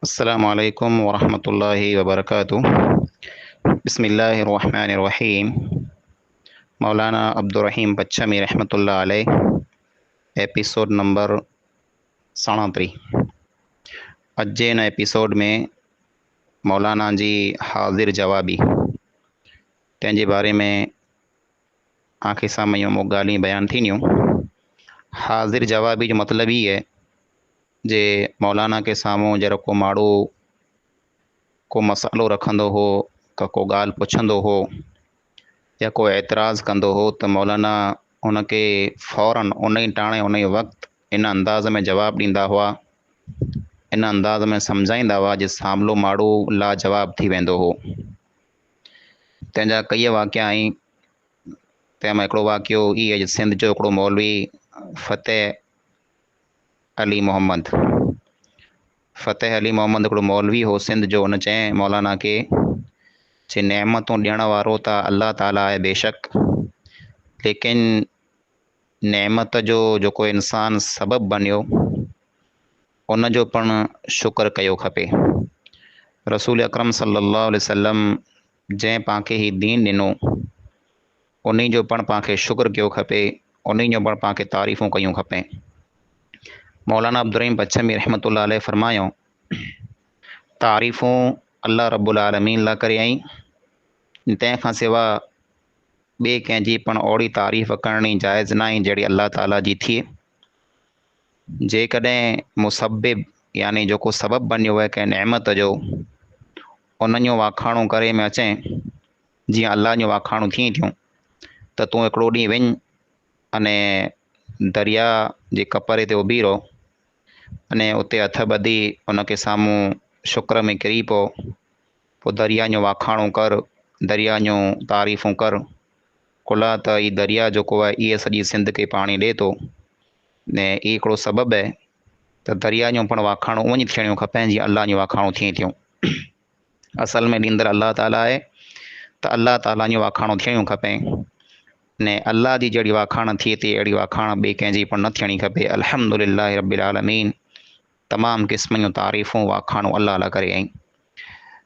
अस्सलामुअलैकुम वरहमतुल्लाहि वबरकातुह। बिस्मिल्लाहिर्रहमानिर्रहीम। मौलाना अब्दुर्रहीम पच्छमी रहमतुल्लाह अलैह। Episode number 37। अॼु जे हिन एपिसोड में मौलाना जी हाज़िर जवाबी तंहिंजे बारे में आख़िर साम्हूं इहो ॻाल्हियूं बयानु थींदियूं। हाज़िर जवाबी जो मतिलबु ई आहे जे मौलाना के साम्हूं जहिड़ो को माण्हू को मसालो रखंदो हो, को ॻाल्हि पुछंदो हो या को एतिराज़ु कंदो हो त मौलाना उनखे फ़ौरन उन ई टाणे उन ई वक़्तु इन अंदाज़ में जवाबु ॾींदा हुआ, इन अंदाज़ में सम्झाईंदा हुआ जे साम्हूं माण्हू लाजवाब थी वेंदो हो। तंहिंजा कई वाक़िया आहिनि। तंहिंमां हिकिड़ो वाक़ियो ई आहे, सिंध जो हिकिड़ो मौलवी फ़तेह अली मोहम्मद हिकिड़ो मौलवी हो सिंध जो। हुन चयईं मौलाना खे, जे नेमतूं ॾियण वारो त अल्लाह ताला आहे बेशक, लेकिन नेमत जो जेको इंसान सबबु बणियो उन जो पिणु शुक्र कयो खपे। रसूल अकरम सल्लल्लाहु अलैहि वसल्लम जंहिं पाणखे ही दीन ॾिनो उन जो पिणु पाणखे शुक्र कयो खपे, उन जो पिणु पाणखे तारीफ़ूं कयूं खपे। मौलाना अब्दुर्रहीम पच्छमी रहमतुल्लाह अलैह फरमायो, तारीफ़ूं अल्लाह रब्बुल आलमीन लाइ करे आई, तंहिंखां सवाइ ॿिए कंहिंजी पिणु ओड़ी तारीफ़ करणी जाइज़ न आहे जहिड़ी अल्लाह ताला जी थिए। जेकॾहिं मुसब्बिब यानी जेको सबबु बणियो आहे कंहिं नेमत जो, उन जो वाखाणो करे में अचें, जीअं अल्लाह जो वाखाणो थिए थियूं त तूं हिकिड़ो ॾींहुं वञ अने दरिया जे कपरे ते उभी रहो अने उते हथ ॿधी उनखे साम्हूं शुक्र में किरी पोइ दरिया जो वाखाणो कर, दरिया जूं तारीफ़ूं कर। कुला त ही दरिया जेको आहे इहे सॼी सिंध खे पाणी ॾिए थो ने ई हिकिड़ो सबबु आहे त दरिया जो पिणु वाखाणो उअं ई थियणियूं खपनि जीअं अल्लाह जो वाखाणो थिए थियूं। असल में ॾींदड़ अल्लाह ताला आहे त अल्लाह ताला जो वाखाणो थियणियूं खपे ने अल्लाह जी जहिड़ी वाखाण थिए थी अहिड़ी वाखाण ॿिए कंहिंजी पिणु न थियणी खपे। अल्हम्दुलिल्लाह रब्बिल आलमीन। तमामु क़िस्म जूं तारीफ़ूं वाखाणूं अल्लाह ला करे आई।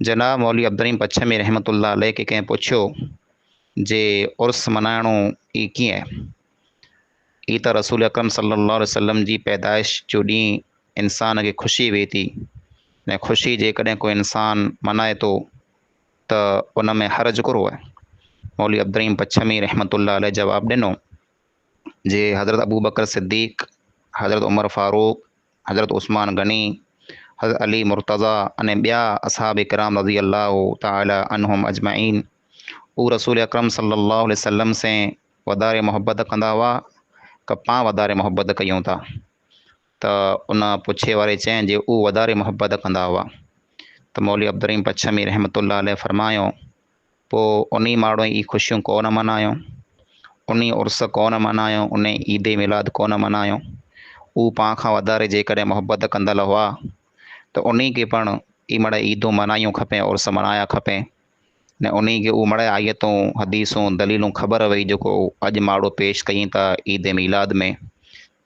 जनाब मौलवी अब्दुर्रहीम पच्छमी रहमतुल्लाह अलैह खे कंहिं पुछियो जे उर्स मल्हाइणो ई कीअं आहे? ई त रसूल अकरम सल्लल्लाहु अलैहि वसल्लम जी पैदाइश जो ॾींहुं इंसान खे ख़ुशी वेहे थी, ऐं ख़ुशी जेकॾहिं को इंसान मल्हाए थो त उन में हर्ज कहिड़ो आहे? मौलवी अब्दुर्रहीम पच्छमी रहमतुल्लाह अलैह जवाबु ॾिनो जे हज़रत अबू बकर सिद्दीक़, हज़रत उमर फारूक, हज़रत उस्मान गनी, हज़रत अली मुर्तज़ा अने ॿिया असहाब किराम रज़ी अल्लाह ताला अन्हुम अजमईन उहे रसूल अकरम सल्लल्लाहु अलैहि वसल्लम से वधारे मोहबत कंदा हुआ कि पाण वधारे मोहबत कयूं था? त उन पुछे वारे चयईं जे उहे वधारे मोहबत कंदा हुआ। त मौलवी अब्दुर्रहीम पच्छमी रहमतुल्लाह अलैह फरमायो, पोइ उन माण्हू जी ख़ुशियूं कोन मल्हायूं, उन उर्स कोन मल्हायूं, उन ईद मिलाद कोन मल्हायूं? उहे पाण खां वधारे जेकॾहिं मोहबत कंदड़ हुआ त उन खे पिणु ई मिड़ई ईदूं मल्हायूं खपे, उर्स मल्हाया खपे ने उन खे उहे मिड़ई आयतूं हदीसूं दलीलूं ख़बर वई जेको अॼु माण्हू पेश कयूं था ईद मिलाद में,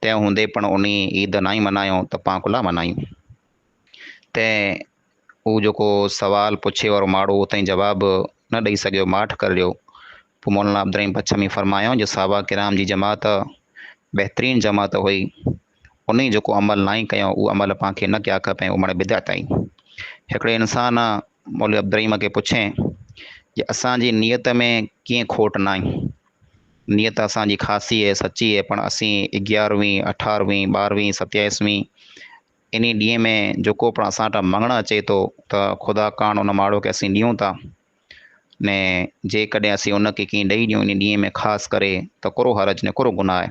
तंहिं हूंदे पिणु उन ईद न ई मल्हायूं त पाण कुला मल्हायूं? तंहिं उहो जेको सुवालु पुछे वारो माण्हू उतां जवाबु न ॾेई सघियो, माठि करे ॾियो। पोइ मौलाना अब्दुर्रहीम पच्छमी फरमायो जे साहबा किराम जी जमात बहितरीनु जमात हुई, उन जेको अमल न ई कयूं उहो अमल पाणखे न कया खपे, उहो मिड़ई बिदअत आई। हिकिड़े इंसान मौलवी अब्दुर्रहीम खे पुछे जे असांजी नियत में कीअं खोट न आहे? नियत असांजी ख़ासी आहे, सची आहे, पण असीं 11वीं 18वीं 12वीं 27वीं इन ॾींहं में जेको पिणु असां वटि मङणु अचे थो त ख़ुदा कान उन माण्हू खे असीं ॾियूं था ने जेकॾहिं असीं उनखे कीअं ॾेई ॾियूं इन ॾींहं में ख़ासि करे त कहिड़ो हरज ने कहिड़ो गुनाह आहे?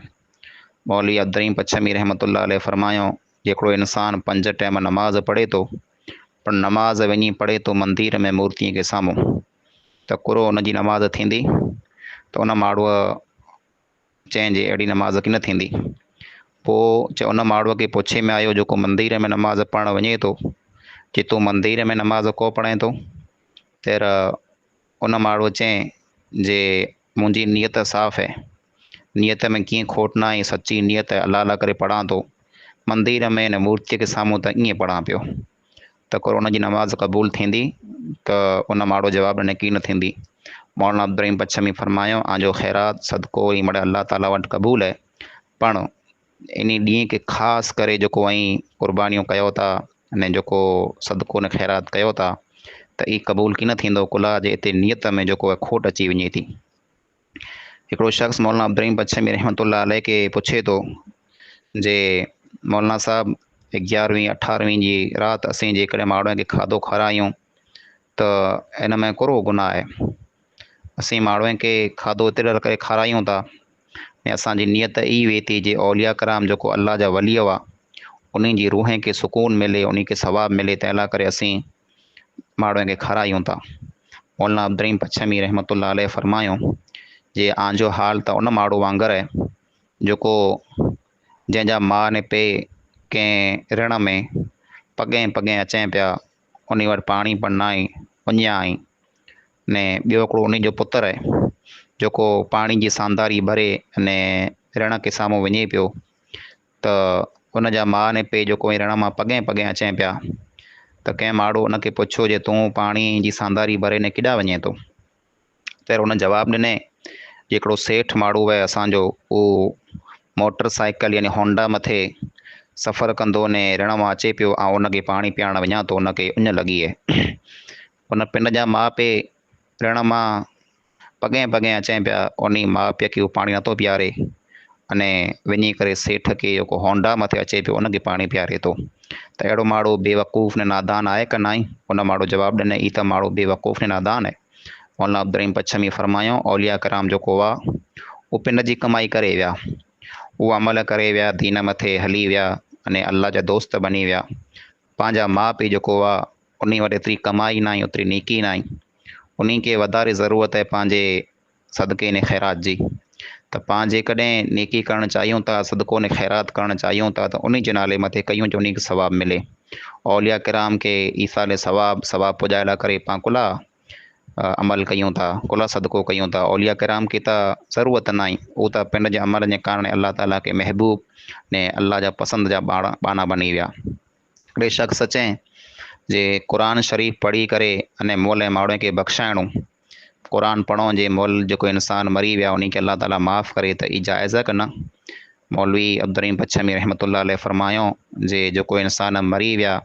मौलवी अब्दुर्रहीम पच्छमी रहमतुल्लाह अलैह फरमायो, हिकिड़ो इंसान 5 टाइम नमाज़ पढ़े थो, पर नमाज़ वञी पढ़े थो मंदर में मूर्तीअ के साम्हूं, त कहिड़ो उनजी नमाज़ थींदी? त उन माण्हूअ चईं जे अहिड़ी नमाज़ की न थींदी। पोइ चए उन माण्हूअ खे पुछे में आयो जेको मंदर में नमाज़ पढ़णु वञे थो, जे तूं मंदर में नमाज़ को पढ़े थो? त उन माण्हूअ चयईं जे मुंहिंजी नियत साफ़ आहे, नियत में कीअं खोट न आहे, सची नियत अल्लाह ला करे पढ़ां थो, मंदर में न मूर्तीअ के साम्हूं त ईअं पढ़ां पियो। त कोरोना जी नमाज़ क़बूल थींदी, त उन माण्हू जवाबु ॾिने की न थींदी। मौलाना अब्दुर्रहीम पच्छमी फरमायो, आंजो ख़ैरात सदको ई मड़े अल्लाह ताला वटि क़बूल आहे, पण इन ॾींहं खे ख़ासि करे जेको ऐं क़ुर्बानियूं कयो था अने जेको सदको ने ख़ैरात कयो था त ई क़बूल की न थींदो, कुला जे हिते नियत में जेको आहे खोट अची वञे थी। हिकिड़ो शख़्स मौलाना अब्दुर्रहीम पच्छमी रहमतुल्लाह अलैह खे पुछे थो जे मौलाना साहब 11वीं 18वीं जी राति असीं जेकॾहिं माण्हुनि खे खाधो खारायूं त इन में कहिड़ो गुनाह आहे? असीं माण्हुनि खे खाधो एतिरे करे खारायूं था ऐं असांजी नियत ई वे थी जे औलिया कराम जेको अल्लाह जा वली हुआ उन्हनि जी रूह खे सुकून मिले, उन खे सवाबु मिले, तंहिं लाइ करे असीं माण्हुनि खे खारायूं था। मौलाना अब्दुर्रहीम पच्छमी रहमतुल्लाह अलैह फरमायो जे आंजो हाल त उन माण्हू वांगुरु आहे जेको जंहिंजा माउ ने पे कंहिं ऋण में पॻे पॻे अचनि पिया, उन वटि पाणी पण न आहे, उञा आई ने ॿियो हिकिड़ो उन जो पुत्रु आहे जेको पाणी जी सांदारी भरे अने ऋण के साम्हूं वञे पियो, त उन जा माउ ने पे जेको ऋण मां पॻे पॻे अचनि पिया, त कंहिं माण्हू उनखे पुछियो जे तूं पाणी जी सांदारी भरे ने केॾांहुं वञे थो? त उन जवाबु ॾिने हिकिड़ो सेठ माण्हू आहे असांजो, उहो मोटर साइकिल यानी होंडा मथे सफ़र कंदो ने ऋण मां अचे पियो, ऐं उनखे पाणी पीआरणु वञा थो, उनखे उञ लॻी आहे। उन पिंड जा माउ पीउ ऋण मां पॻे पॻे अचनि पिया, उन माउ पीउ खे उहो पाणी नथो पीआरे अने वञी करे सेठ खे जेको होंडा मथे अचे पियो उनखे पाणी पीआरे थो। त अहिड़ो माण्हू बेवकूफ़ ने नादान आहे कि न आहे? उन माण्हू जवाबु ॾिने ई त माण्हू बेवकूफ़ ने नादान आहे। मौलाना अब्दुर्रहीम पच्छमी फरमायो, औलिया कराम जेको हुआ उहो पिंड जी कमाई करे विया, उहा अमल करे विया, दीन मथे हली विया अने अल्लाह जा दोस्त बणी विया। पंहिंजा माउ पीउ जेको हुआ उन वटि एतिरी कमाई न आई, ओतिरी नेकी न आई, उन्ही खे वधारे ज़रूरत आहे पंहिंजे सदके ने ख़ैरात जी। त पाण जेकॾहिं नेकी करणु चाहियूं था, सदको ने ख़ैरात करणु चाहियूं था, त उन जे नाले मथे कयूं जो उन खे सवाबु मिले। औलिया किराम खे ईसाले सवाबु पुॼाए लाइ करे पाण कुला अमल कयूं था, कुला सदको कयूं था। औलिया किराम खे त ज़रूरत न आहे, उहो त पिंड जे अमल जे कारण अल्लाह ताला खे महबूब ने अल्लाह जा पसंदि जा बाना बणी विया। हिकिड़े शख़्स चई जे क़ुर शरीफ़ पढ़ी करे अने मोल माण्हुनि खे बख़्शाइणो, क़ुर पढ़ो जे मोल जेको इंसानु मरी विया उन खे अल्लाह ताला माफ़ु करे, त ई जाइज़ आहे कि न? मौलवी अब्दुर्रहीम पच्छमी रहमतुल्लाह अलैह फरमायो जे जेको इंसान मरी विया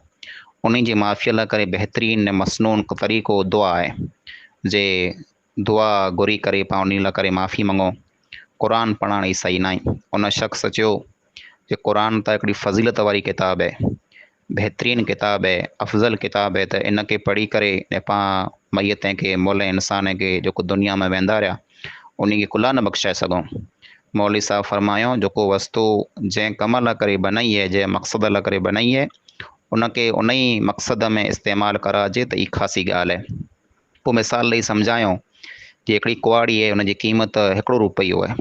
उन जी माफ़ीअ लाइ करे बहितरीन मसनून तरीक़ो दुआ आहे जे दुआ घुरी करे पाण उन लाइ करे माफ़ी मंगो। क़ुर पढ़ण ई सही न आहे। उन शख़्स चयो जे क़ुर त हिकिड़ी फ़ज़ीलत वारी किताब आहे, बहितरीन किताब आहे, अफ़ज़ल किताब आहे, त इन खे पढ़ी करे ऐं पाण मैयत खे मोल इंसान खे जेको दुनिया में वेंदा रहिया उन खे कुला न बख़्शाए सघूं। मौलवी साहब फरमायो जेको वस्तु जंहिं कम लाइ करे बनाई आहे, जंहिं मक़सद लाइ करे बनाई आहे, उनखे उन ई मक़सद में इस्तेमालु कराइजे, त ई ख़ासी ॻाल्हि आहे। पोइ मिसाल ॾेई सम्झायो जे हिकिड़ी कुआड़ी आहे, उनजी क़ीमत 1 रुपयो आहे,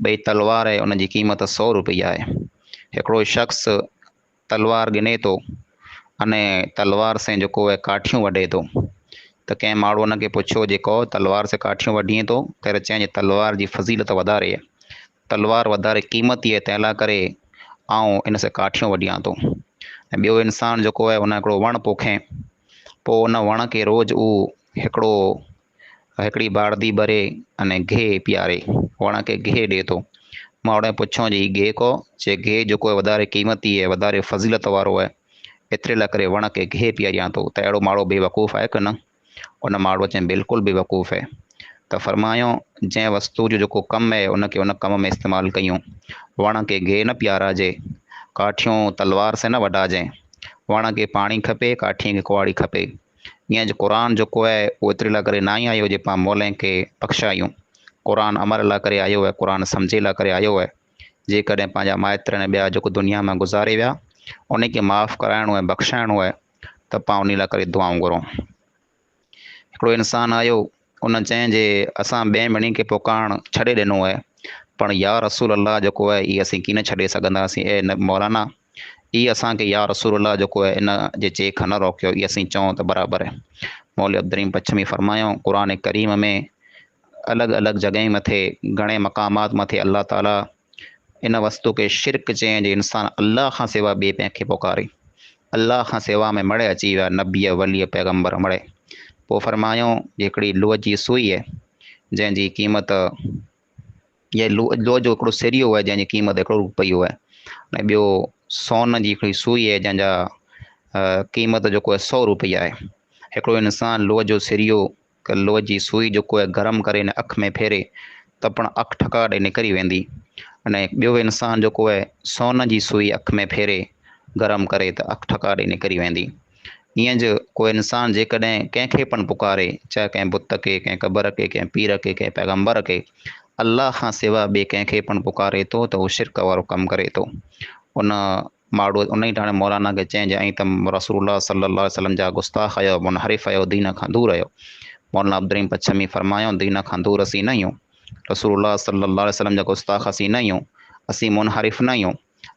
ॿई तलवार आहे, उनजी क़ीमत 100 रुपया आहे। हिकिड़ो शख़्स तलवार गिने थो अने तलवार से जेको आहे काठियूं वढे थो, त कंहिं माण्हू उनखे पुछियो जेको तलवार से काठियूं वढीअ थो, त चई तलवार जी फ़ज़ीलत वधारे आहे, तलवार वधारे क़ीमती आहे, तंहिं लाइ करे आउं इन से काठियूं वढियां थो। ऐं ॿियो इंसानु जेको आहे उन हिकिड़ो वणु पोखे, पोइ उन वण खे रोज़ु उहो हिकिड़ी बाड़दी भरे अने गिहु पीआरे, वण खे गिहु ॾिए थो। माण्हू पुछो जी गिहु को, जे गिहु जेको आहे वधारे क़ीमती आहे, वधारे फ़ज़ीलत वारो आहे, एतिरे लाइ करे वण खे गिहु पीआरियां थो, त अहिड़ो माण्हू बेवकूफ़ आहे कि न? उन माण्हू चई बिल्कुलु बेवकूफ़ आहे। त फरमायो जंहिं वस्तु जो जेको कमु आहे उनखे उन कम में इस्तेमालु कयूं। वण खे गिहु न पीआराइजे, काठियूं तलवार से न वढाइजे, वण खे पाणी खपे, काठीअ खे कुआड़ी खपे। ईअं जो क़ुर जेको आहे उहो एतिरे लाइ करे न ई आयो जे पाण मोल खे बख़्शायूं। क़ुर अमल लाइ करे आयो आहे, क़ुर सम्झे लाइ करे आयो आहे। जेकॾहिं पंहिंजा माइट ऐं ॿिया जेको दुनिया में गुज़ारे विया उनखे माफ़ु कराइणो आहे, बख़्शाइणो आहे, त पाण उन लाइ करे दुआऊं घुरूं। हिकिड़ो इंसानु आयो, उन चई जे असां ॿिए ॿिन्ही खे पुकारणु छॾे ॾिनो आहे, पण या रसूल अल्लाह जेको आहे इहे असीं कीन छॾे सघंदासीं। ऐं न मौलाना ई असांखे या रसूल अल्लाह जेको आहे इन जे चेख न रोकियो, इहे असीं चऊं त बराबरि आहे। मौलवी अब्दुर्रहीम पच्छमी फरमायो क़ुर करीम में अलॻि अलॻि जॻहि मथे घणे मक़ामात मथे अल्लाह ताला इन वस्तु खे शिरक चई जे इंसानु अल्लाह खां सवाइ ॿिए कंहिंखे पुकारे, अल्लाह खां सेवा में मड़े अची विया, नबीअ वलीअ पैगंबर मड़े। पोइ फरमायूं हिकिड़ी लोह जी सुई आहे जंहिंजी क़ीमत, या लोह जो हिकिड़ो सिरियो आहे जंहिंजी क़ीमत 1 रुपयो आहे, ऐं ॿियो सोन जी हिकिड़ी सुई आहे जंहिंजा क़ीमत जेको आहे 100 रुपया आहे। हिकिड़ो इंसानु लोह जो सिरियो लोह जी सुई जेको आहे गरम करे हिन अखि में फेरे त पाण अखि ठका ॾे निकिरी वेंदी। अने ॿियो इंसानु जेको आहे सोन जी सुई अखि में फेरे गरम करे त अखि ठका ॾे निकिरी वेंदी। ईअं ज कोई इंसानु जेकॾहिं कंहिंखे पण पुकारे, चाहे कंहिं बुत खे, कंहिं क़बर खे, कंहिं पीर खे, कंहिं पैगंबर खे, अल्लाह खां सिवा ॿिए कंहिंखे पण पुकारे थो त उहो शिरक वारो कमु करे थो। उन माण्हू उन ई टाणे मौलाना खे चइजांइ ऐं त रसूलुल्लाह सल्लल्लाहु अलैहि वसल्लम जा गुस्ताख़ आहियो, मुनहरिफ़ आहियो, दीन खां दूर आहियो। मौलाना अब्दुल रहीम पच्छमी फरमायो, दीन खां दूर असीं न आहियूं, रसूलुल्लाह सल्लल्लाहु अलैहि वसल्लम जा गुस्ताख़ असीं न आहियूं, असीं मुनहरिफ़ न आहियूं।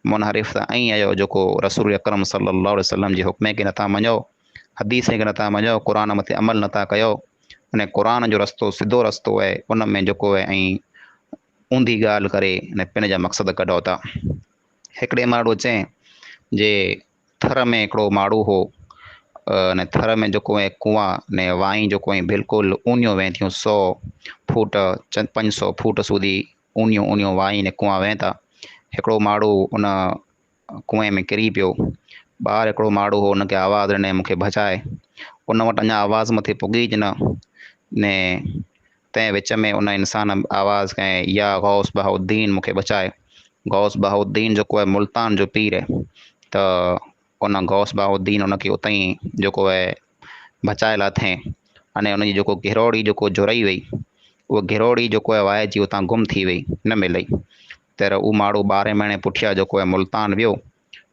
मुनहरिफ़ त ऐं आहियो जेको रसूल अकरम सल्लल्लाहु अलैहि वसल्लम जे हुक्म खे नथा मञो, हदीस खे नथा मञो, क़ुरान मथे अमल नथा कयो। अने क़ुरान जो रस्तो सिधो रस्तो आहे, उन में जेको आहे ऐं ऊंधी ॻाल्हि करे अने पिण जा मक़सद कढो था। हिकिड़े माण्हू चई जे थर में हिकिड़ो माण्हू हो, अने थर में जेको आहे कुआं ने वाई जेको आहे बिल्कुलु ऊनियूं वेंदियूं, 100 फुट 500 फुट सूधी ऊनियूं ऊनियूं वाई ने कुआं वेंदा। हिकिड़ो माण्हू उन कुएं में किरी पियो। ॿाहिरि हिकिड़ो माण्हू हो, हुनखे आवाज़ु ॾिनई मूंखे बचाए। उन वटि अञा आवाज़ु मथे पुॻी न ने तंहिं विच में उन इंसान आवाज़ु कयईं, या गौस बहाउद्दीन मूंखे बचाए। गौस बहाउद्दीन जेको आहे मुल्तान जो पीर आहे, त उन गौस बहाउद्दीन उनखे उतां ई जेको आहे बचाए लाथईं। अने उनजी जेको गिरोड़ी जेको जुड़ई वई, उहा गिरोड़ी जेको आहे वाइजी उतां गुम थी वई, न मिलई। तर उहो माण्हू 12 महीने पुठियां जेको आहे मुल्तान वियो,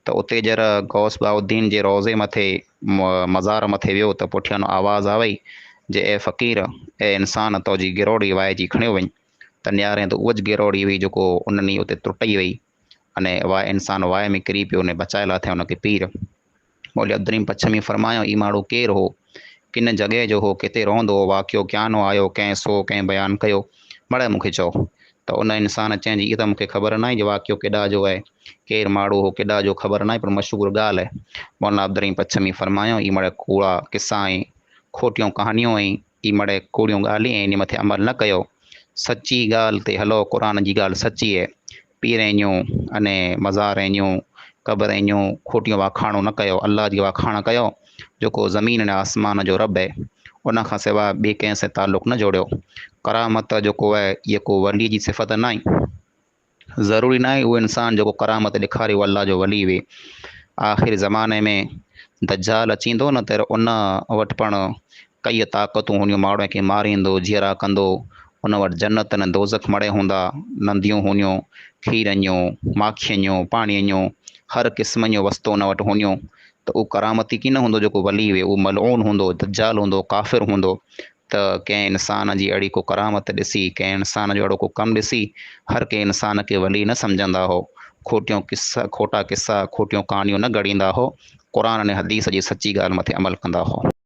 त उते जर गौस बहाउद्दीन जे रोज़े मथे मज़ार मथे वियो त पुठियां आवाज़ु आवई जे ए फ़क़ीर, ए इंसान, तुंहिंजी गिरोड़ी वाइजी खणियो वई। त नियारे त उहा ज गिरोड़ी हुई जेको उन ॾींहुं उते टुटई वई, अने इंसान वाए में किरी पियो ने बचाए लाथईं उनखे पीर। मौलवी अब्दुल रहीम पच्छमी फरमायो, ई माण्हू केरु हो, किन जॻह जो हो, किथे रहंदो हो, वाक़ियो क्यानो आयो, कंहिं सो कंहिं बयानु कयो, मड़े मूंखे चओ। त उन इंसान चईं इहा त मूंखे ख़बर न आहे जो वाक़ियो केॾा जो आहे, केरु माण्हू हो, केॾा जो ख़बर न आहे, पर मशहूरु ॻाल्हि आहे। मौलाना अब्दुल रहीम पच्छमी फरमायो, ई मड़े कूड़ा किसा ऐं खोटियूं कहानियूं ऐं ई मड़े कूड़ियूं ॻाल्हियूं ऐं इन मथे अमल न कयो। सची ॻाल्हि ते हलो, क़ुरान जी ॻाल्हि सची आहे। पीरैनियूं अने मज़ारैनियूं क़बरैनियूं खोटियूं वाखाणूं न कयो, अल्लाह जी वाखाण कयो जेको ज़मीन ऐं आसमान जो रब आहे। उन खां सवाइ ॿिए कंहिं सां तालुक़ु न जोड़ियो। करामत जेको आहे इहा को वली जी सिफ़त न आहे। ज़रूरी न आहे उहो इंसानु जेको करामत ॾेखारे उहो अल्लाह जो वली हुए। आख़िर ज़माने में दज्जाल अचींदो न, त उन वटि पण कई ताक़तूं हूंदियूं, माण्हुनि खे मारींदो, जीअरा कंदो। उन वटि जन्नत न दोज़ख मड़े हूंदा, नंदियूं हूंदियूं, खीरन जूं, माखियुनि जूं, पाणीअ जूं, हर क़िस्म जूं वस्तू उन वटि हूंदियूं। त उहो करामती की न हूंदो जेको वली हुए, उहो मलऊन हूंदो, दज्जाल हूंदो, काफ़िर हूंदो। त कंहिं इंसान जी अहिड़ी को करामत ॾिसी, कंहिं इंसान जो अहिड़ो को कमु ॾिसी हर कंहिं इंसान खे वली न सम्झंदा हो। खोटा किस्सा, खोटियूं कहानियूं न ॻड़ींदा हो, क़ुरान अने हदीस जी सची ॻाल्हि मथे अमल कंदा हो।